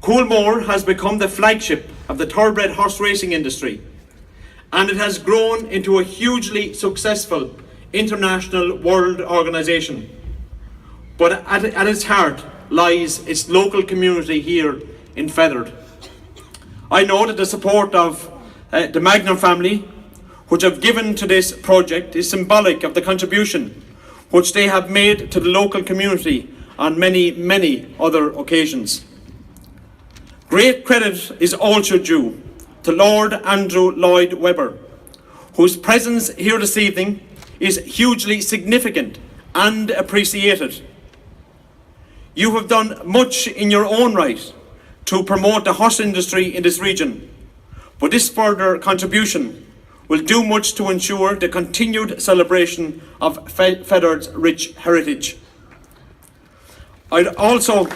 Coolmore has become the flagship of the thoroughbred horse racing industry, and it has grown into a hugely successful international world organisation. But at its heart lies its local community here in Fethard. I know that the support of the Magnum family, which have given to this project, is symbolic of the contribution which they have made to the local community on many, many other occasions. Great credit is also due to Lord Andrew Lloyd Webber, whose presence here this evening is hugely significant and appreciated. You have done much in your own right to promote the horse industry in this region, but this further contribution will do much to ensure the continued celebration of Fethard's rich heritage. I'd also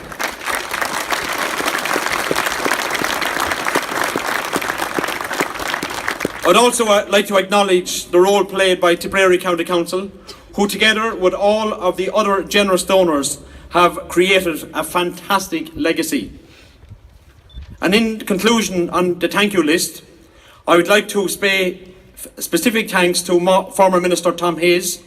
like to acknowledge the role played by Tipperary County Council, who together with all of the other generous donors have created a fantastic legacy. And in conclusion on the thank you list, I would like to pay specific thanks to former Minister Tom Hayes,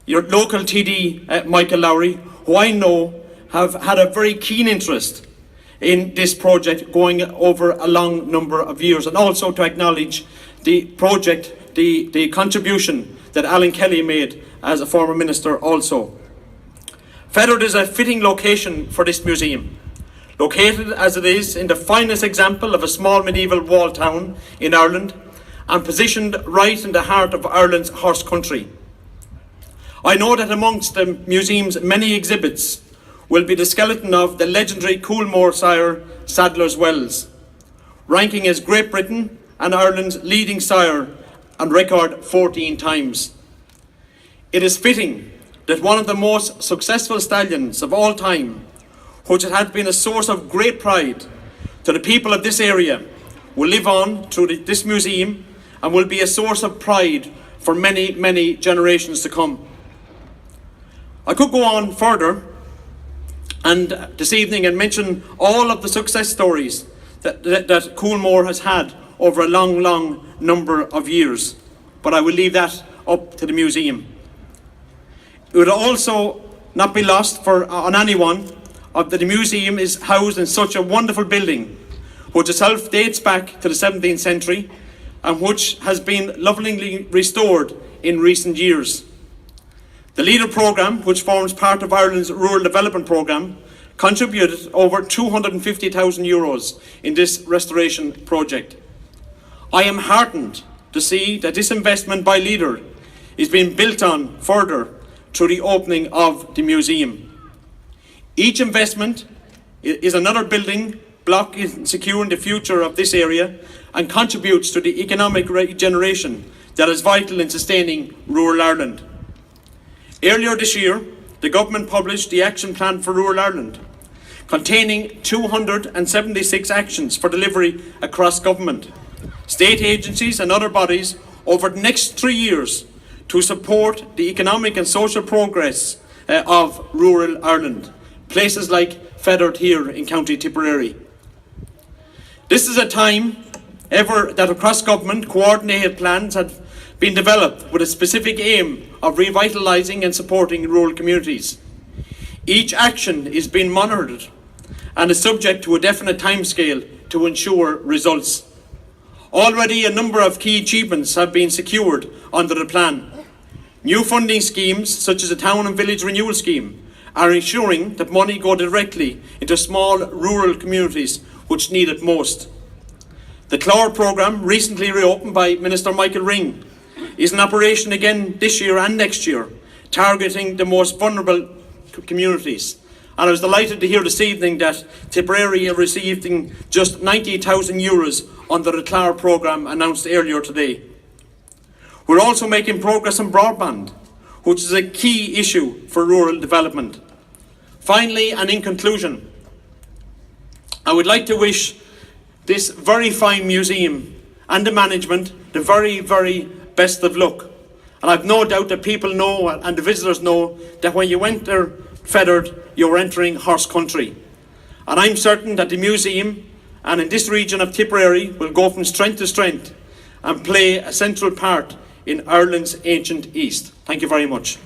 your local TD Michael Lowry, who I know have had a very keen interest in this project going over a long number of years, and also to acknowledge the project, the contribution that Alan Kelly made as a former minister also. Fethard is a fitting location for this museum, located as it is in the finest example of a small medieval wall town in Ireland and positioned right in the heart of Ireland's horse country. I know that amongst the museum's many exhibits will be the skeleton of the legendary Coolmore sire Sadler's Wells, ranking as Great Britain and Ireland's leading sire on record 14 times. It is fitting that one of the most successful stallions of all time, which has been a source of great pride to the people of this area, will live on through this museum and will be a source of pride for many, many generations to come. I could go on further and this evening and mention all of the success stories that Coolmore has had over a long number of years, but I will leave that up to the museum. It would also not be lost on anyone that the museum is housed in such a wonderful building, which itself dates back to the 17th century and which has been lovingly restored in recent years. The LEADER programme, which forms part of Ireland's Rural Development Programme, contributed over €250,000 in this restoration project. I am heartened to see that this investment by LEADER is being built on further through the opening of the museum. Each investment is another building block in securing the future of this area and contributes to the economic regeneration that is vital in sustaining rural Ireland. Earlier this year, the government published the Action Plan for Rural Ireland, containing 276 actions for delivery across government, state agencies and other bodies over the next 3 years to support the economic and social progress of rural Ireland, places like Fethard here in County Tipperary. This is a time ever that across government coordinated plans have been developed with a specific aim of revitalising and supporting rural communities. Each action is being monitored and is subject to a definite timescale to ensure results. Already a number of key achievements have been secured under the plan. New funding schemes, such as the Town and Village Renewal Scheme, are ensuring that money goes directly into small rural communities which need it most. The Clár programme, recently reopened by Minister Michael Ring, is in operation again this year and next year, targeting the most vulnerable communities. And I was delighted to hear this evening that Tipperary are receiving just €90,000 under the Clár programme announced earlier today. We're also making progress on broadband, which is a key issue for rural development. Finally, and in conclusion, I would like to wish this very fine museum and the management the very, very best of luck. And I've no doubt that people know and the visitors know that when you enter Fethard, you're entering horse country. And I'm certain that the museum and in this region of Tipperary will go from strength to strength and play a central part in Ireland's ancient East. Thank you very much.